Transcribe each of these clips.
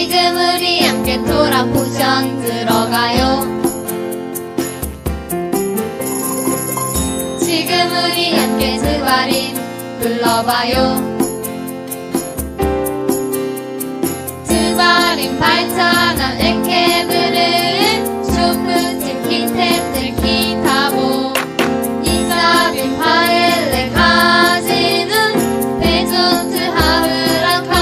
지금 우리 함께 토라 포션 들어가요. 지금 우리 함께 드바림 불러봐요. 드바림 발전한 엑케브르 쇼프트 키템들 키타보 이사빌 파엘레 가지는 베조트 하브라카.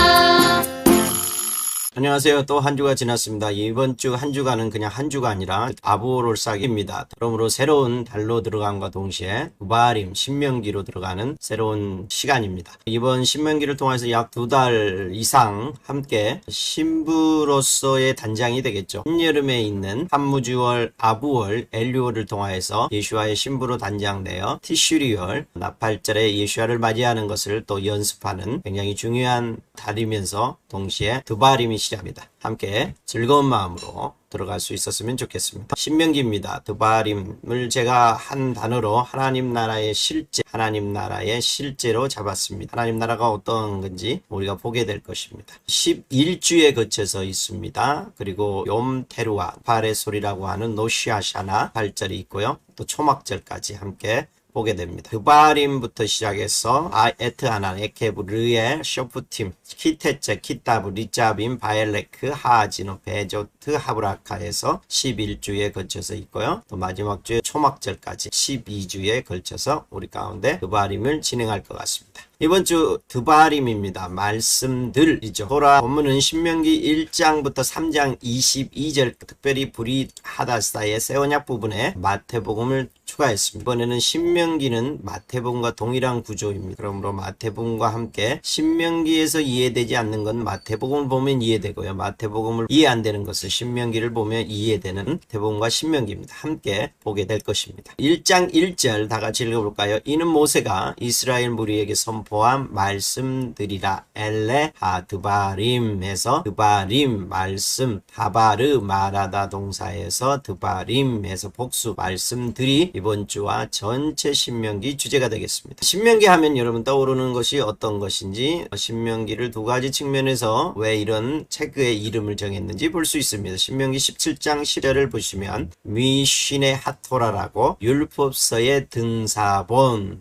안녕하세요. 또 한 주가 지났습니다. 이번 주 한 주간은 그냥 한 주가 아니라 아부오롤삭입니다. 그러므로 새로운 달로 들어간과 동시에 두바림 신명기로 들어가는 새로운 시간입니다. 이번 신명기를 통해서 약 2달 이상 함께 신부로서의 단장이 되겠죠. 한여름에 있는 한무주월, 아부월, 엘류월을 통하여서 예수와의 신부로 단장되어 티슈리월, 나팔절에 예수와를 맞이하는 것을 또 연습하는 굉장히 중요한 달이면서 동시에 두바림이 시작합니다. 함께 즐거운 마음으로 들어갈 수 있었으면 좋겠습니다. 신명기입니다. 드바림을 제가 한 단어로 하나님 나라의 실제, 하나님 나라의 실제로 잡았습니다. 하나님 나라가 어떤 건지 우리가 보게 될 것입니다. 11주에 거쳐서 있습니다. 그리고 욤테루아, 발의 소리라고 하는 노시아샤나 발절이 있고요. 또 초막절까지 함께 보게 됩니다. 드바림부터 시작해서 에트하나, 에케브르의 쇼프팀, 키테체, 키타브, 리자빈, 바엘레크, 하아지노, 베조트, 하브라카에서 11주에 걸쳐서 있고요. 또 마지막 주에 초막절까지 12주에 걸쳐서 우리 가운데 드바림을 진행할 것 같습니다. 이번 주 드바림입니다. 말씀들이죠. 토라 본문은 신명기 1장부터 3장 22절, 특별히 브릿 하다사의 새 언약 부분에 마태복음을 추가했습니다. 이번에는 신명기는 마태복음과 동일한 구조입니다. 그러므로 마태복음과 함께 신명기에서 이해되지 않는 건 마태복음을 보면 이해되고요. 마태복음을 이해 안 되는 것을 신명기를 보면 이해되는 마태복음과 신명기입니다. 함께 보게 될 것입니다. 1장 1절 다 같이 읽어볼까요? 이는 모세가 이스라엘 무리에게 선포한 말씀들이라. 엘레 하 드바림에서 드바림 말씀, 다바르 마라다 동사에서 드바림에서 복수 말씀들이 이번 주와 전체 신명기 주제가 되겠습니다. 신명기 하면 여러분 떠오르는 것이 어떤 것인지, 신명기를 두 가지 측면에서 왜 이런 책의 이름을 정했는지 볼 수 있습니다. 신명기 17장 10절을 보시면 미신의 하토라라고 율법서의 등사본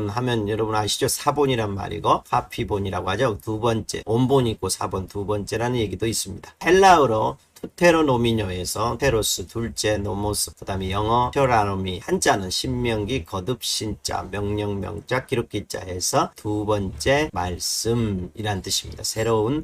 하면 여러분 아시죠? 사본이란 말이고 파피본이라고 하죠. 두 번째, 원본이 있고 사본 두 번째라는 얘기도 있습니다. 헬라어로 투테로노미뇨에서 테로스 둘째, 노모스, 그 다음에 영어 퓨라노미, 한자는 신명기 거듭 신자, 명령 명자, 기록 기자에서 두 번째 말씀이란 뜻입니다. 새로운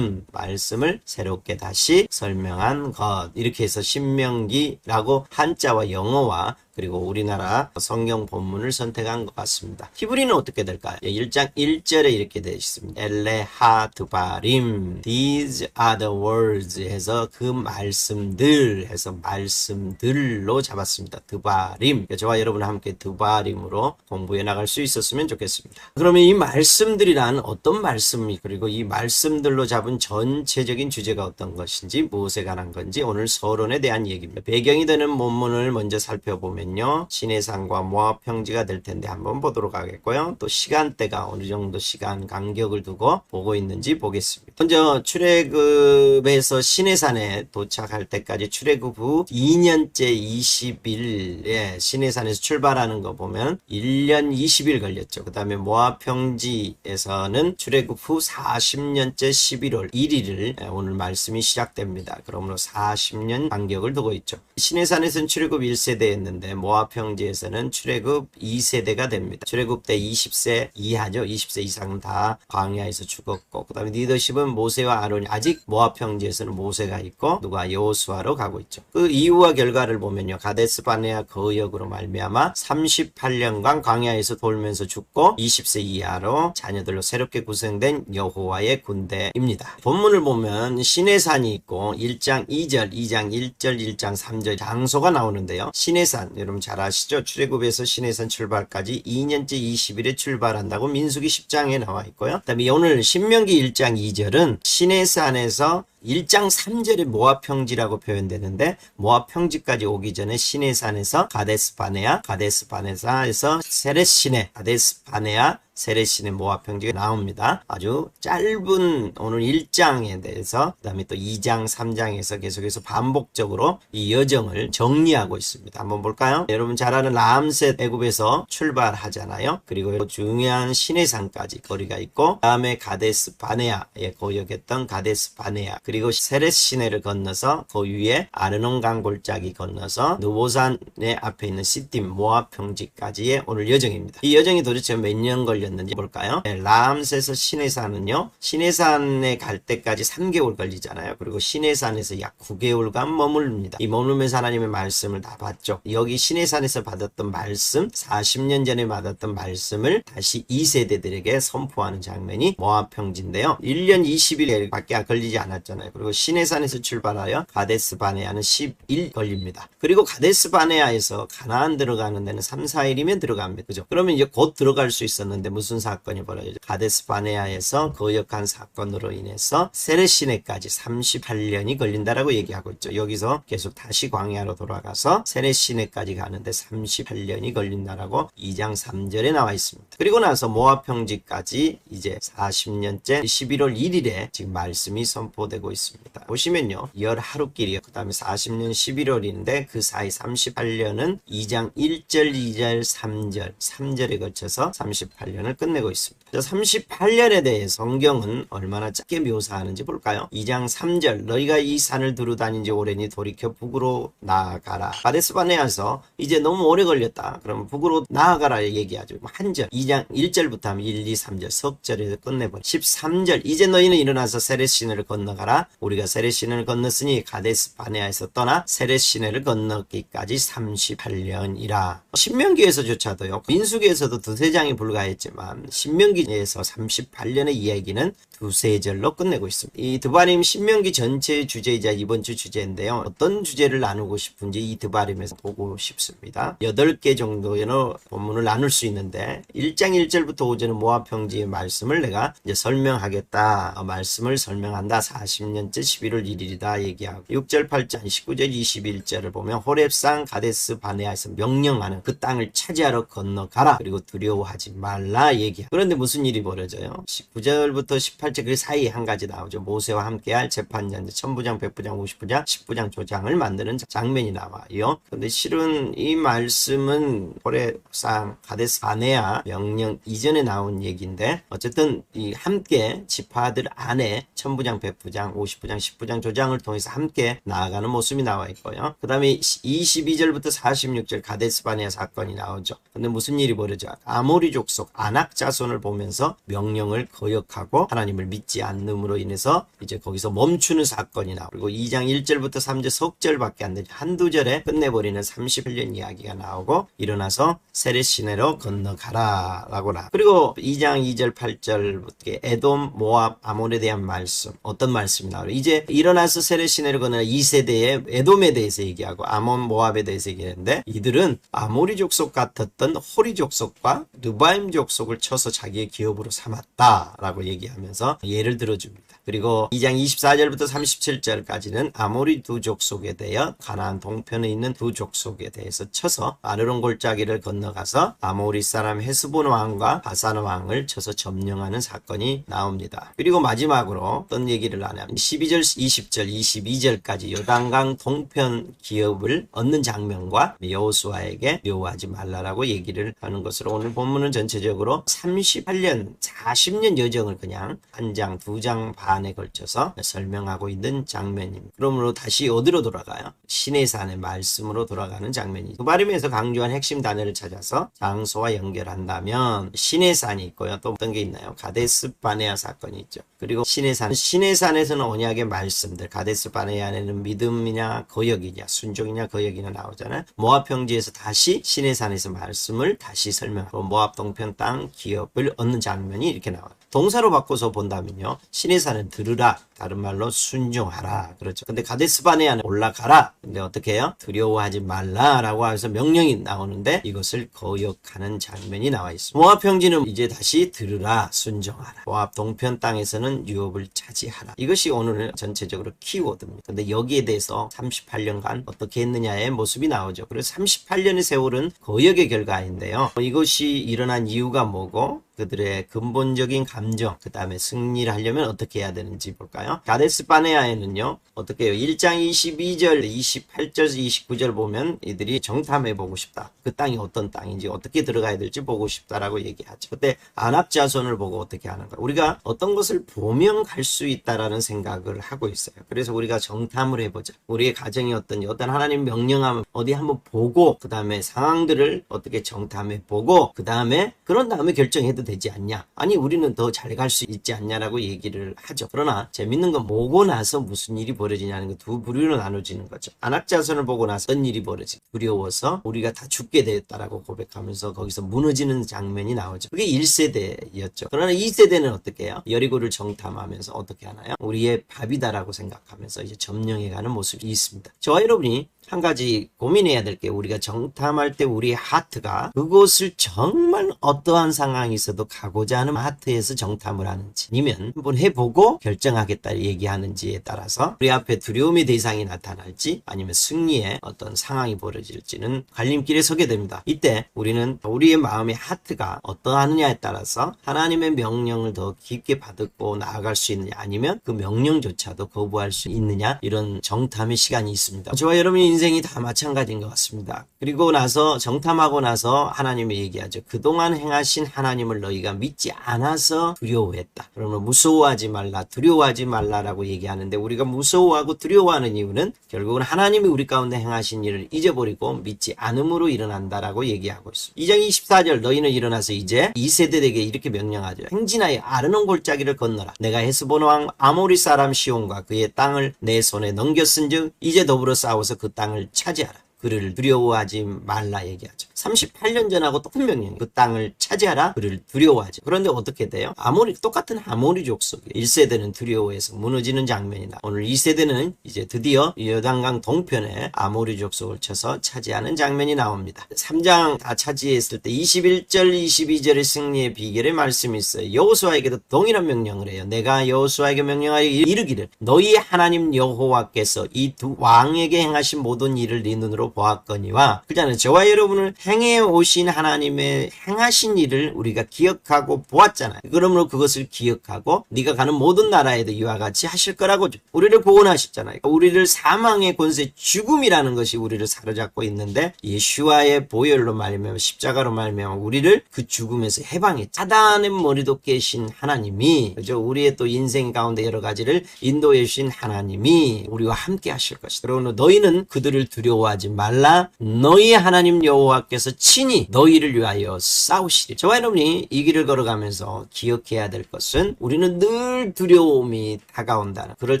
말씀을 새롭게 다시 설명한 것, 이렇게 해서 신명기라고 한자와 영어와 그리고 우리나라 성경 본문을 선택한 것 같습니다. 히브리는 어떻게 될까요? 1장 1절에 이렇게 되어 있습니다. 엘레하 드바림 These are the words 해서 그 말씀들 해서 말씀들로 잡았습니다. 드바림. 저와 여러분 함께 드바림으로 공부해 나갈 수 있었으면 좋겠습니다. 그러면 이 말씀들이란 어떤 말씀이, 그리고 이 말씀들로 잡은 전체적인 주제가 어떤 것인지, 무엇에 관한 건지 오늘 서론에 대한 얘기입니다. 배경이 되는 본문을 먼저 살펴보면 시내산과 모압 평지가 될 텐데 한번 보도록 하겠고요. 또 시간대가 어느 정도 시간 간격을 두고 보고 있는지 보겠습니다. 먼저 출애굽에서 시내산에 도착할 때까지 출애굽 후 2년째 20일에 시내산에서 출발하는 거 보면 1년 20일 걸렸죠. 그 다음에 모압 평지에서는 출애굽 후 40년째 11월 1일을 오늘 말씀이 시작됩니다. 그러므로 40년 간격을 두고 있죠. 시내산에서는 출애굽 1세대였는데 모압 평지에서는 출애굽 2세대가 됩니다. 출애굽 때 20세 이하죠. 20세 이상은 다 광야에서 죽었고, 그 다음에 리더십은 모세와 아론이, 아직 모압 평지에서는 모세가 있고 누가 여호수아로 가고 있죠. 그 이유와 결과를 보면요, 가데스 바네아 거역으로 말미암아 38년간 광야에서 돌면서 죽고 20세 이하로 자녀들로 새롭게 구성된 여호와의 군대입니다. 본문을 보면 시내산이 있고 1장 2절, 2장 1절, 1장 3절 장소가 나오는데요. 시내산 여러분 잘 아시죠? 출애굽에서 시내산 출발까지 2년째 20일에 출발한다고 민수기 10장에 나와 있고요. 그 다음에 오늘 신명기 1장 2절은 시내산에서 1장 3절에 모압 평지라고 표현되는데, 모압 평지까지 오기 전에 시내산에서 가데스 바네아, 가데스 바네아에서 세렛 시내, 가데스 바네아, 세레신의 모압 평지가 나옵니다. 아주 짧은 오늘 1장에 대해서 그다음에 또 2장, 3장에서 계속해서 반복적으로 이 여정을 정리하고 있습니다. 한번 볼까요? 여러분 잘 아는 라암셋 애굽에서 출발하잖아요. 그리고 중요한 시내산까지 거리가 있고 다음에 가데스 바네아에 거역했던 가데스 바네아 그리고 세렛 시내를 건너서 그 위에 아르논강 골짜기 건너서 느보산의 앞에 있는 시딤 모압 평지까지의 오늘 여정입니다. 이 여정이 도대체 몇 년 걸렸는지 볼까요? 라암셋에서 시내산은요. 시내산에 갈 때까지 3개월 걸리잖아요. 그리고 시내산에서 약 9개월간 머무릅니다. 이 머물면서 하나님의 말씀을 다 받죠. 여기 시내산에서 받았던 말씀 40년 전에 받았던 말씀을 다시 2세대들에게 선포하는 장면이 모압 평지인데요. 1년 20일 밖에 걸리지 않았잖아요. 그리고 시내산에서 출발하여 가데스 바네아는 10일 걸립니다. 그리고 가데스 바네아에서 가나안 들어가는 데는 3, 4일이면 들어갑니다. 그죠? 그러면 이제 곧 들어갈 수 있었는데 무슨 사건이 벌어지죠? 가데스 바네아에서 거역한 사건으로 인해서 세렛 시내까지 38년이 걸린다라고 얘기하고 있죠. 여기서 계속 다시 광야로 돌아가서 세렛 시내까지 가는데 38년이 걸린다라고 2장 3절에 나와 있습니다. 그리고 나서 모압 평지까지 이제 40년째 11월 1일에 지금 말씀이 선포되고 있습니다. 보시면요. 열 하루길이요. 그 다음에 40년 11월인데 그 사이 38년은 2장 1절, 2절, 3절, 3절에 걸쳐서 38년을 끝내고 있습니다. 38년에 대해 성경은 얼마나 짧게 묘사하는지 볼까요? 2장 3절 너희가 이 산을 두루 다닌 지 오래니 돌이켜 북으로 나아가라. 가데스 바네아에서 이제 너무 오래 걸렸다. 그러면 북으로 나아가라 얘기하죠. 한 절 2장 1절부터 하면 1, 2, 3절 석절에서 끝내버려. 13절 이제 너희는 일어나서 세렛 시내를 건너가라. 우리가 세렛 시내를 건넜으니 가데스 바네아에서 떠나 세렛 시내를 건너기까지 38년이라. 신명기에서조차도요. 민수기에서도 두세 장이 불과했지만 신명기에서 38년의 이야기는 두세 절로 끝내고 있습니다. 이 드바림 신명기 전체의 주제이자 이번 주 주제인데요. 어떤 주제를 나누고 싶은지 이 드바림에서 보고 싶습니다. 8개 정도의 본문을 나눌 수 있는데 1장 1절부터 5절은 모압 평지의 말씀을 내가 이제 설명하겠다. 말씀을 설명한다. 40년째 11월 1일이다 얘기하고 6절 8절 19절 21절을 보면 호렙산 가데스 바네아에서 명령하는 그 땅을 차지하러 건너가라. 그리고 두려워하지 말라 얘기하고 그런데 무슨 일이 벌어져요? 19절부터 18절 그 사이에 한 가지 나오죠. 모세와 함께할 재판장, 천부장, 백부장, 오십부장, 십부장, 조장을 만드는 장면이 나와요. 그런데 실은 이 말씀은 호렙산 가데스 바네아 명령 이전에 나온 얘기인데 어쨌든 이 함께 지파들 안에 천부장, 백부장, 오십부장, 십부장, 조장을 통해서 함께 나아가는 모습이 나와 있고요. 그 다음에 22절부터 46절 가데스 바네아 사건이 나오죠. 근데 무슨 일이 벌어져? 아모리 족속 아낙 자손을 보면서 명령을 거역하고 하나님을 믿지 않음으로 인해서 이제 거기서 멈추는 사건이 나오고 그리고 2장 1절부터 3절 석절밖에 안 되죠. 한두 절에 끝내버리는 38년 이야기가 나오고 일어나서 세렛 시내로 건너가라 라고 나. 그리고 2장 2절 8절부터 에돔, 모압, 아몬에 대한 말씀 어떤 말씀이 나오죠. 이제 일어나서 세렛 시내를 건너는 2세대의 에돔에 대해서 얘기하고 아몬, 모압에 대해서 얘기했는데 이들은 아모리 족속 같았던 호리 족속과 르바임 족속을 쳐서 자기의 기업으로 삼았다라고 얘기하면서 예를 들어줍니다. 그리고 2장 24절부터 37절까지는 아모리 두 족속에 대하여 가나안 동편에 있는 두 족속에 대해서 쳐서 아르논 골짜기를 건너가서 아모리 사람 헤스본 왕과 바산 왕을 쳐서 점령하는 사건이 나옵니다. 그리고 마지막으로 어떤 얘기를 하냐면 12절, 20절, 22절까지 요단강 동편 기업을 얻는 장면과 여호수아에게 묘하지 말라라고 얘기를 하는 것으로 오늘 본문은 전체적으로 38년, 40년 여정을 그냥 한 장, 두 장 반에 걸쳐서 설명하고 있는 장면입니다. 그러므로 다시 어디로 돌아가요? 시내산의 말씀으로 돌아가는 장면이죠. 두바림에서 강조한 핵심 단어를 찾아서 장소와 연결한다면 시내산이 있고요. 또 어떤 게 있나요? 가데스 바네아 사건이 있죠. 그리고 시내산에서는 언약의 말씀들, 가데스 바네아에는 믿음이냐 거역이냐 순종이냐 거역이냐 나오잖아요. 모압 평지에서 다시 시내산에서 말씀을 다시 설명하고 모압 동편 땅 기업을 얻는 장면이 이렇게 나와요. 동사로 바꿔서 본다면요. 시내산은 들으라. 다른 말로 순종하라. 그렇죠. 근데 가데스 바네아는 올라가라. 근데 어떻게 해요? 두려워하지 말라라고 해서 명령이 나오는데 이것을 거역하는 장면이 나와 있습니다. 모압 평지는 이제 다시 들으라. 순종하라. 모압 동편 땅에서는 유업을 차지하라. 이것이 오늘 전체적으로 키워드입니다. 근데 여기에 대해서 38년간 어떻게 했느냐의 모습이 나오죠. 그래서 38년의 세월은 거역의 결과인데요. 이것이 일어난 이유가 뭐고 그들의 근본적인 감정, 그 다음에 승리를 하려면 어떻게 해야 되는지 볼까요? 가데스 바네아에는요, 어떻게 해요? 1장 22절, 28절, 29절 보면 이들이 정탐해보고 싶다. 그 땅이 어떤 땅인지, 어떻게 들어가야 될지 보고 싶다라고 얘기하죠. 그때 안악 자손을 보고 어떻게 하는가? 우리가 어떤 것을 보면 갈 수 있다라는 생각을 하고 있어요. 그래서 우리가 정탐을 해보자. 우리의 가정이 어떤지, 어떤 하나님 명령하면 어디 한번 보고, 그 다음에 상황들을 어떻게 정탐해보고, 그 다음에 그런 다음에 결정해도 되지 않냐? 아니, 우리는 더 잘 갈 수 있지 않냐라고 얘기를 하죠. 그러나 재밌는 건 보고 나서 무슨 일이 벌어지냐는 게 두 부류로 나눠지는 거죠. 안악자손을 보고 나서 어떤 일이 벌어지? 두려워서 우리가 다 죽게 되었다라고 고백하면서 거기서 무너지는 장면이 나오죠. 그게 1세대였죠. 그러나 2세대는 어떻게 해요? 여리고를 정탐하면서 어떻게 하나요? 우리의 밥이다라고 생각하면서 이제 점령해가는 모습이 있습니다. 저와 여러분이 한 가지 고민해야 될 게, 우리가 정탐할 때 우리의 하트가 그곳을 정말 어떠한 상황이 있어도 가고자 하는 하트에서 정탐을 하는지, 아니면 한번 해보고 결정하겠다 얘기하는지에 따라서 우리 앞에 두려움의 대상이 나타날지 아니면 승리의 어떤 상황이 벌어질지는 갈림길에 서게 됩니다. 이때 우리는 우리의 마음의 하트가 어떠하느냐에 따라서 하나님의 명령을 더 깊게 받고 나아갈 수 있느냐, 아니면 그 명령조차도 거부할 수 있느냐, 이런 정탐의 시간이 있습니다. 저와 여러분이 인생이 다 마찬가지인 것 같습니다. 그리고 나서 정탐하고 나서 하나님이 얘기하죠. 그동안 행하신 하나님을 너희가 믿지 않아서 두려워했다. 그러면 무서워하지 말라, 두려워하지 말라라고 얘기하는데, 우리가 무서워하고 두려워하는 이유는 결국은 하나님이 우리 가운데 행하신 일을 잊어버리고 믿지 않음으로 일어난다라고 얘기하고 있습니다. 2장 24절, 너희는 일어나서 이제 2세대에게 이렇게 명령하죠. 행진하여 아르논 골짜기를 건너라. 내가 헤스본 왕 아모리 사람 시온과 그의 땅을 내 손에 넘겼은즉 이제 더불어 싸워서 그 땅을 차지하라. 그를 두려워하지 말라 얘기하죠. 38년 전하고 똑같은 명령이에요. 그 땅을 차지하라. 그를 두려워하지. 그런데 어떻게 돼요? 똑같은 아모리 족속이에요. 1세대는 두려워해서 무너지는 장면이 나. 오늘 2세대는 이제 드디어 요단강 동편에 아모리 족속을 쳐서 차지하는 장면이 나옵니다. 3장 다 차지했을 때 21절, 22절의 승리의 비결의 말씀이 있어요. 여호수아에게도 동일한 명령을 해요. 내가 여호수아에게 명령하여 이르기를, 너희 하나님 여호와께서 이 두 왕에게 행하신 모든 일을 네 눈으로 보았거니와, 그자는 저와 여러분을 행해 오신 하나님의 행하신 일을 우리가 기억하고 보았잖아요. 그러므로 그것을 기억하고 네가 가는 모든 나라에도 이와 같이 하실 거라고 우리를 보호하셨잖아요. 우리를 사망의 권세, 죽음이라는 것이 우리를 사로잡고 있는데, 예수와의 보혈로 말미암아, 십자가로 말미암아 우리를 그 죽음에서 해방했죠. 사단의 머리도 깨신 하나님이, 그죠? 우리의 또 인생 가운데 여러 가지를 인도해 주신 하나님이 우리와 함께 하실 것이다. 그러므로 너희는 그들을 두려워하지 말라. 너희 하나님 여호와께서 친히 너희를 위하여 싸우시리. 저와 여러분이 이 길을 걸어가면서 기억해야 될 것은, 우리는 늘 두려움이 다가온다는, 그럴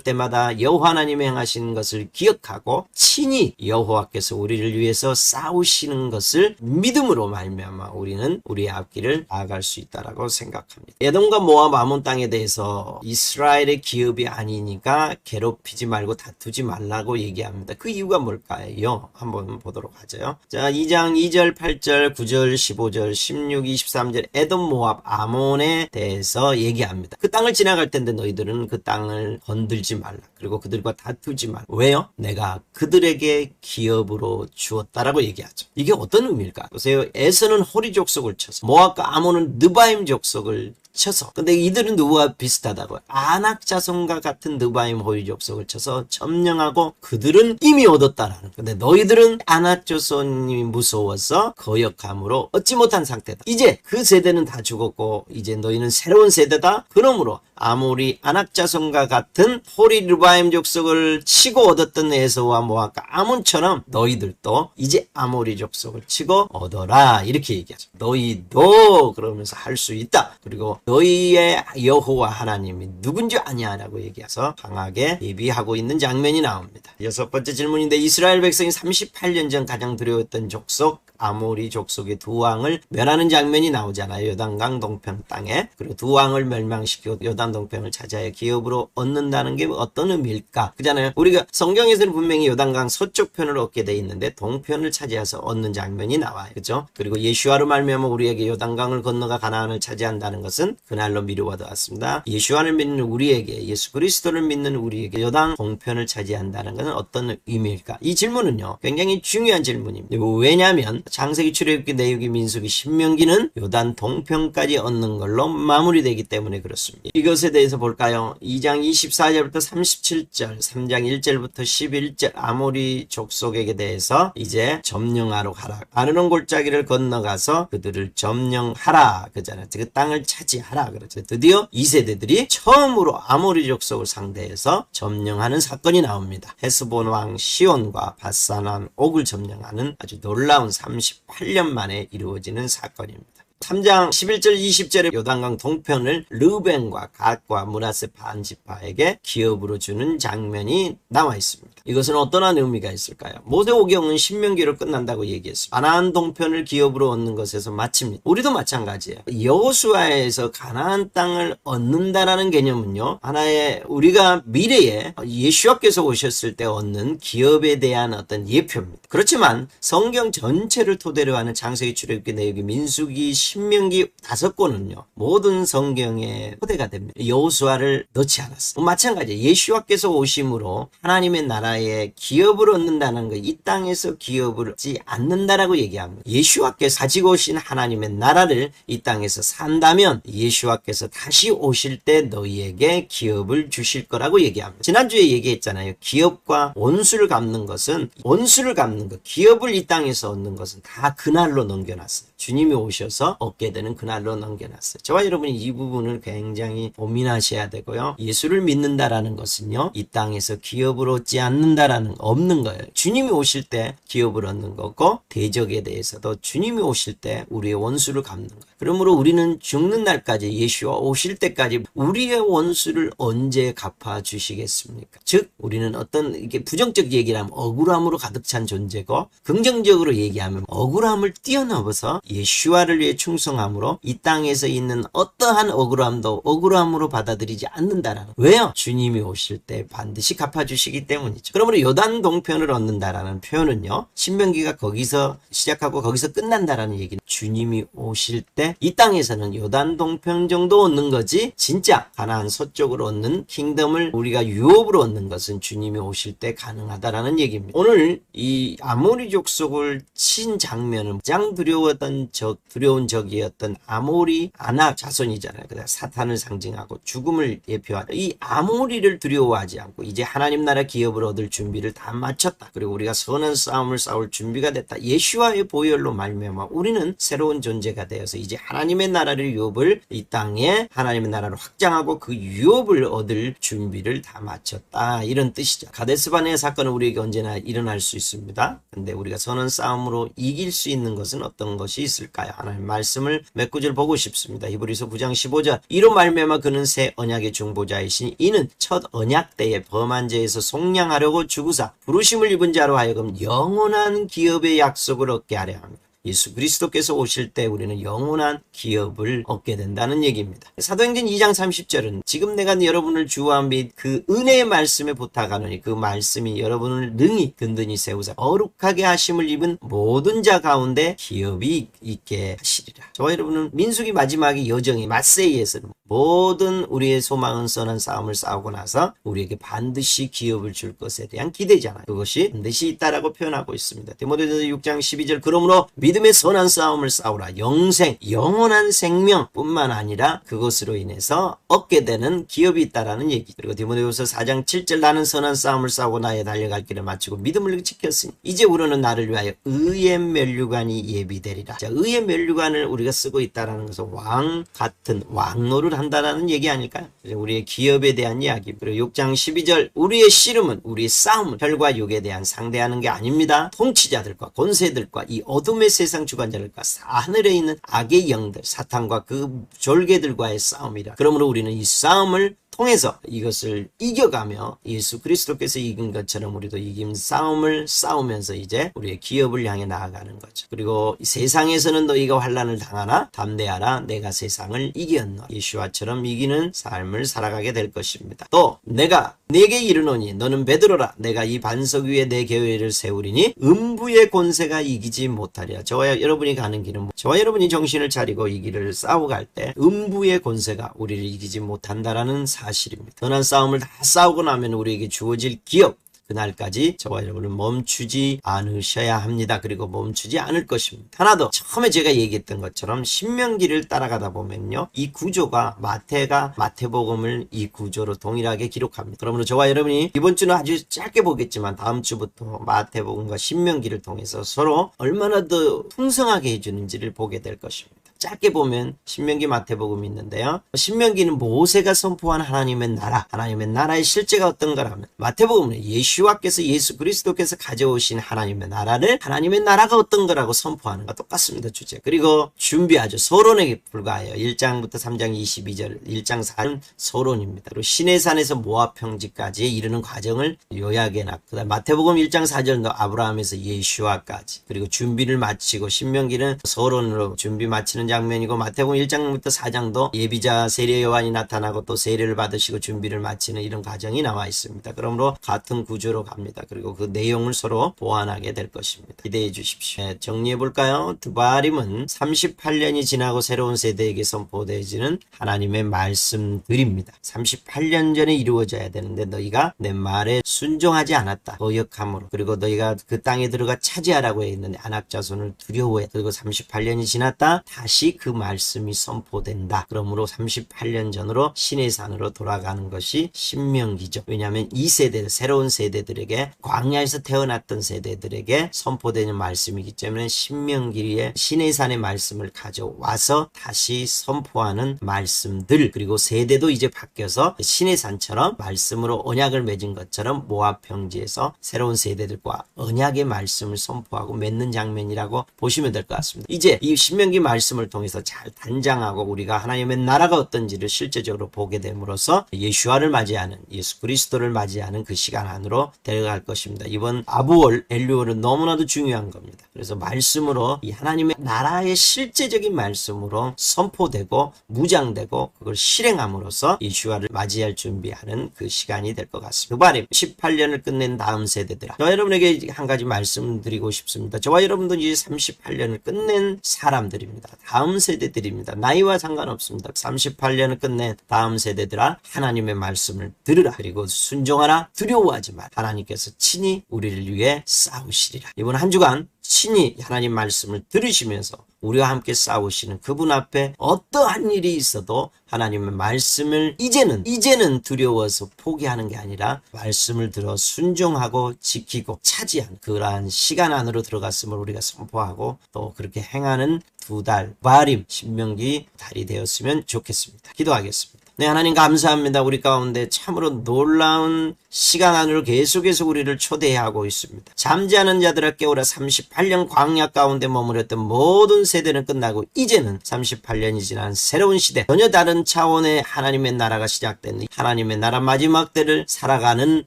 때마다 여호와 하나님이 행하신 것을 기억하고 친히 여호와께서 우리를 위해서 싸우시는 것을 믿음으로 말미암아 우리는 우리의 앞길을 나아갈 수 있다라고 생각합니다. 에돔과 모압 아몬 땅에 대해서 이스라엘의 기업이 아니니까 괴롭히지 말고 다투지 말라고 얘기합니다. 그 이유가 뭘까요? 한번 보도록 하죠. 자, 2장 2절, 8절, 9절, 15절, 16, 23절 에돔, 모압, 아몬에 대해서 얘기합니다. 그 땅을 지나갈 텐데 너희들은 그 땅을 건들지 말라. 그리고 그들과 다투지 말라. 왜요? 내가 그들에게 기업으로 주었다라고 얘기하죠. 이게 어떤 의미일까? 보세요. 에서는 호리 족속을 쳐서, 모압과 아몬은 느바임 족속을 쳐서, 근데 이들은 누구와 비슷하다고요? 아낙 자손과 같은 느바임 호위 족속을 쳐서 점령하고 그들은 이미 얻었다라는. 근데 너희들은 아낙 자손이 무서워서 거역함으로 얻지 못한 상태다. 이제 그 세대는 다 죽었고 이제 너희는 새로운 세대다. 그러므로 아모리 아낙 자손과 같은 호리 느바임 족속을 치고 얻었던 에서와 모압과 아몬처럼 너희들도 이제 아모리 족속을 치고 얻어라, 이렇게 얘기하죠. 너희도 그러면서 할 수 있다. 그리고 너희의 여호와 하나님이 누군지 아냐라고 얘기해서 강하게 예비하고 있는 장면이 나옵니다. 6번째 질문인데, 이스라엘 백성이 38년 전 가장 두려웠던 족속 아모리 족속의 두 왕을 멸하는 장면이 나오잖아요. 요단강 동편 땅에. 그리고 두 왕을 멸망시키고 요단 동편을 차지하여 기업으로 얻는다는 게 어떤 의미일까? 그잖아요. 우리가 성경에서는 분명히 요단강 서쪽 편을 얻게 돼 있는데 동편을 차지해서 얻는 장면이 나와요. 그죠? 그리고 예수와로 말미암아 우리에게 요단강을 건너가 가나안을 차지한다는 것은 그날로 미루어져 왔습니다. 예수와를 믿는 우리에게, 예수 그리스도를 믿는 우리에게 요단 동편을 차지한다는 것은 어떤 의미일까? 이 질문은요, 굉장히 중요한 질문입니다. 왜냐하면 창세기, 출애굽기, 내유기, 민수기, 신명기는 요단 동편까지 얻는 걸로 마무리되기 때문에 그렇습니다. 이것에 대해서 볼까요? 2장 24절부터 37절, 3장 1절부터 11절 아모리 족속에게 대해서 이제 점령하러 가라. 아르논 골짜기를 건너가서 그들을 점령하라 그잖아요. 그 땅을 차지하라 그렇죠. 드디어 2세대들이 처음으로 아모리 족속을 상대해서 점령하는 사건이 나옵니다. 헤스본 왕 시온과 바산 왕 옥을 점령하는 아주 놀라운 38년 만에 이루어지는 사건입니다. 3장 11절 20절에 요단강 동편을 르벤과 갓과 므낫세 반지파에게 기업으로 주는 장면이 나와 있습니다. 이것은 어떠한 의미가 있을까요? 모세오경은 신명기로 끝난다고 얘기했습니다. 가나안 동편을 기업으로 얻는 것에서 마칩니다. 우리도 마찬가지예요. 여호수아에서 가나안 땅을 얻는다라는 개념은요, 하나의 우리가 미래에 예수와께서 오셨을 때 얻는 기업에 대한 어떤 예표입니다. 그렇지만 성경 전체를 토대로 하는 창세기, 출애굽기, 내유기, 민수기, 신명기 5권은요 모든 성경의 토대가 됩니다. 여호수아를 넣지 않았어요. 마찬가지예요. 예수와께서 오심으로 하나님의 나라에 기업을 얻는다는 것, 이 땅에서 기업을 얻지 않는다라고 얘기합니다. 예수와께서 가지고 오신 하나님의 나라를 이 땅에서 산다면 예수와께서 다시 오실 때 너희에게 기업을 주실 거라고 얘기합니다. 지난주에 얘기했잖아요. 기업과 원수를 갚는 것은, 원수를 갚는 것, 기업을 이 땅에서 얻는 것은 다 그날로 넘겨놨어요. 주님이 오셔서 얻게 되는 그날로 넘겨놨어요. 저와 여러분이 이 부분을 굉장히 고민하셔야 되고요. 예수를 믿는다라는 것은요, 이 땅에서 기업을 얻지 않는다라는 없는 거예요. 주님이 오실 때 기업을 얻는 거고, 대적에 대해서도 주님이 오실 때 우리의 원수를 갚는 거예요. 그러므로 우리는 죽는 날까지, 예수와 오실 때까지 우리의 원수를 언제 갚아 주시겠습니까? 즉 우리는 어떤 이게 부정적 얘기를 하면 억울함으로 가득 찬 존재고, 긍정적으로 얘기하면 억울함을 뛰어넘어서 예수와를 위해 충성함으로 이 땅에서 있는 어떠한 억울함도 억울함으로 받아들이지 않는다라는. 왜요? 주님이 오실 때 반드시 갚아주시기 때문이죠. 그러므로 요단 동편을 얻는다라는 표현은요, 신명기가 거기서 시작하고 거기서 끝난다라는 얘기는 주님이 오실 때 이 땅에서는 요단 동편 정도 얻는 거지, 진짜 가나안 서쪽으로 얻는 킹덤을 우리가 유업으로 얻는 것은 주님이 오실 때 가능하다라는 얘기입니다. 오늘 이 아모리 족속을 친 장면은 가장 두려운 적이었던 아모리 아낙 자손이잖아요. 그다음 사탄을 상징하고 죽음을 예표하는 이 아모리를 두려워하지 않고 이제 하나님 나라 기업을 얻을 준비를 다 마쳤다. 그리고 우리가 선한 싸움을 싸울 준비가 됐다. 예수와의 보혈로 말미암아 우리는 새로운 존재가 되어서 이제 하나님의 나라를 유업을 이 땅에 하나님의 나라를 확장하고 그 유업을 얻을 준비를 다 마쳤다. 이런 뜻이죠. 가데스바네아 사건은 우리에게 언제나 일어날 수 있습니다. 근데 우리가 선한 싸움으로 이길 수 있는 것은 어떤 것이 있을까요? 하나님 말씀을 몇 구절 보고 싶습니다. 히브리서 9장 15절. 이로 말미암아 그는 새 언약의 중보자이시니 이는 첫 언약 때에 범한 죄에서 속량하려고 주구사 부르심을 입은 자로 하여금 영원한 기업의 약속을 얻게 하려 합니다. 예수 그리스도께서 오실 때 우리는 영원한 기업을 얻게 된다는 얘기입니다. 사도행전 2장 30절은 지금 내가 여러분을 주와 및 그 은혜의 말씀에 부탁하노니 그 말씀이 여러분을 능히 든든히 세우사 거룩하게 하심을 입은 모든 자 가운데 기업이 있게 하시리라. 저와 여러분은 민수기 마지막의 여정이 마세이에서는 모든 우리의 소망은 선한 싸움을 싸우고 나서 우리에게 반드시 기업을 줄 것에 대한 기대잖아요. 그것이 반드시 있다라고 표현하고 있습니다. 디모데전서 6장 12절. 그러므로 믿음의 선한 싸움을 싸우라. 영생, 영원한 생명뿐만 아니라 그것으로 인해서 얻게 되는 기업이 있다라는 얘기. 그리고 디모데후서 4장 7절. 나는 선한 싸움을 싸우고 나의 달려갈 길을 마치고 믿음을 지켰으니 이제 우리는 나를 위하여 의의 면류관이 예비되리라. 자, 의의 면류관을 우리가 쓰고 있다라는 것은 왕 같은 왕노를 한다라는 얘기 아닐까요? 우리의 기업에 대한 이야기. 그리고 6장 12절. 우리의 씨름은, 우리의 싸움은 혈과 육에 대한 상대하는 게 아닙니다. 통치자들과 권세들과 이 어둠의 세상 주관자들과 하늘에 있는 악의 영들, 사탄과 그 졸개들과의 싸움이라. 그러므로 우리는 이 싸움을 통해서 이것을 이겨가며 예수 그리스도께서 이긴 것처럼 우리도 이긴 싸움을 싸우면서 이제 우리의 기업을 향해 나아가는 거죠. 그리고 세상에서는 너희가 환난을 당하나 담대하라. 내가 세상을 이겼노. 예수와처럼 이기는 삶을 살아가게 될 것입니다. 또 내가 네게 이르노니 너는 베드로라. 내가 이 반석 위에 내 교회를 세우리니 음부의 권세가 이기지 못하리라. 저와 여러분이 가는 길은, 저와 여러분이 정신을 차리고 이 길을 싸워갈 때 음부의 권세가 우리를 이기지 못한다라는 사실입니다. 선한 싸움을 다 싸우고 나면 우리에게 주어질 기업, 그날까지 저와 여러분은 멈추지 않으셔야 합니다. 그리고 멈추지 않을 것입니다. 하나 더, 처음에 제가 얘기했던 것처럼 신명기를 따라가다 보면요, 이 구조가 마태가 마태복음을 이 구조로 동일하게 기록합니다. 그러므로 저와 여러분이 이번 주는 아주 짧게 보겠지만 다음 주부터 마태복음과 신명기를 통해서 서로 얼마나 더 풍성하게 해주는지를 보게 될 것입니다. 짧게 보면 신명기, 마태복음이 있는데요. 신명기는 모세가 선포한 하나님의 나라, 하나님의 나라의 실제가 어떤 거라면, 마태복음은 예수와께서, 예수 그리스도께서 가져오신 하나님의 나라를, 하나님의 나라가 어떤 거라고 선포하는 거 똑같습니다. 주제. 그리고 준비하죠. 서론에 불과해요. 1장부터 3장 22절, 1장 4는 서론입니다. 그리고 시내산에서 모압 평지까지 이르는 과정을 요약해놨고, 그다음 마태복음 1장 4절도 아브라함에서 예수와까지, 그리고 준비를 마치고, 신명기는 서론으로 준비 마치는 장면이고, 마태복음 1장부터 4장도 예비자 세례 요한이 나타나고 또 세례를 받으시고 준비를 마치는 이런 과정이 나와 있습니다. 그러므로 같은 구조로 갑니다. 그리고 그 내용을 서로 보완하게 될 것입니다. 기대해 주십시오. 네, 정리해 볼까요? 드바림은 38년이 지나고 새로운 세대에게 선포되어지는 하나님의 말씀들입니다. 38년 전에 이루어져야 되는데 너희가 내 말에 순종하지 않았다. 거역함으로. 그리고 너희가 그 땅에 들어가 차지하라고 했는데 안악 자손을 두려워해. 그리고 38년이 지났다. 다시 그 말씀이 선포된다. 그러므로 38년 전으로 시내산으로 돌아가는 것이 신명기죠. 왜냐하면 이 세대, 새로운 세대들에게, 광야에서 태어났던 세대들에게 선포되는 말씀이기 때문에 신명기의 시내산의 말씀을 가져와서 다시 선포하는 말씀들, 그리고 세대도 이제 바뀌어서 시내산처럼 말씀으로 언약을 맺은 것처럼 모압 평지에서 새로운 세대들과 언약의 말씀을 선포하고 맺는 장면이라고 보시면 될 것 같습니다. 이제 이 신명기 말씀을 통해서 잘 단장하고 우리가 하나님의 나라가 어떤지를 실제적으로 보게 됨으로써 예수와를 맞이하는, 예수 그리스도를 맞이하는 그 시간 안으로 데려갈 것입니다. 이번 아부월, 엘리월은 너무나도 중요한 겁니다. 그래서 말씀으로, 이 하나님의 나라의 실제적인 말씀으로 선포되고 무장되고 그걸 실행함으로써 예수와를 맞이할 준비하는 그 시간이 될 것 같습니다. 두바림, 18년을 끝낸 다음 세대들아, 저와 여러분에게 한 가지 말씀드리고 싶습니다. 저와 여러분도 이제 38년을 끝낸 사람들입니다. 다음 세대들입니다. 나이와 상관없습니다. 38년을 끝낸 다음 세대들아, 하나님의 말씀을 들으라. 그리고 순종하라. 두려워하지 마라. 하나님께서 친히 우리를 위해 싸우시리라. 이번 한 주간 친히 하나님 말씀을 들으시면서 우리와 함께 싸우시는 그분 앞에 어떠한 일이 있어도 하나님의 말씀을 이제는 두려워서 포기하는 게 아니라 말씀을 들어 순종하고 지키고 차지한 그러한 시간 안으로 들어갔음을 우리가 선포하고 또 그렇게 행하는 두 달, 바림, 신명기 달이 되었으면 좋겠습니다. 기도하겠습니다. 네, 하나님 감사합니다. 우리 가운데 참으로 놀라운 시간 안으로 계속해서 우리를 초대하고 있습니다. 잠자는 자들아 깨우라. 38년 광야 가운데 머무렸던 모든 세대는 끝나고 이제는 38년이 지난 새로운 시대, 전혀 다른 차원의 하나님의 나라가 시작된 하나님의 나라 마지막 때를 살아가는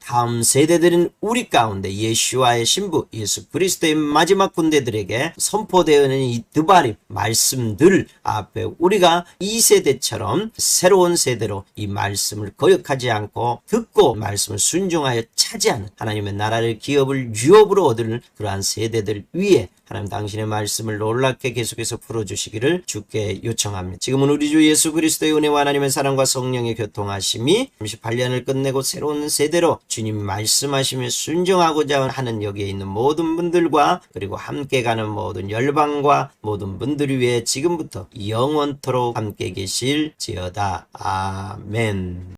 다음 세대들인 우리 가운데 예수와의 신부 예수 그리스도의 마지막 군대들에게 선포되어있는 이 드바림 말씀들 앞에 우리가 이 세대처럼 새로운 세대로 이 말씀을 거역하지 않고 듣고 말씀을 순종하여 차지하는 하나님의 나라를, 기업을, 유업으로 얻을 그러한 세대들 위에 하나님 당신의 말씀을 놀랍게 계속해서 풀어주시기를 주께 요청합니다. 지금은 우리 주 예수 그리스도의 은혜와 하나님의 사랑과 성령의 교통하심이 38년을 끝내고 새로운 세대로 주님 말씀하시며 순종하고자 하는 여기에 있는 모든 분들과 그리고 함께 가는 모든 열방과 모든 분들 위해 지금부터 영원토록 함께 계실지어다. 아멘.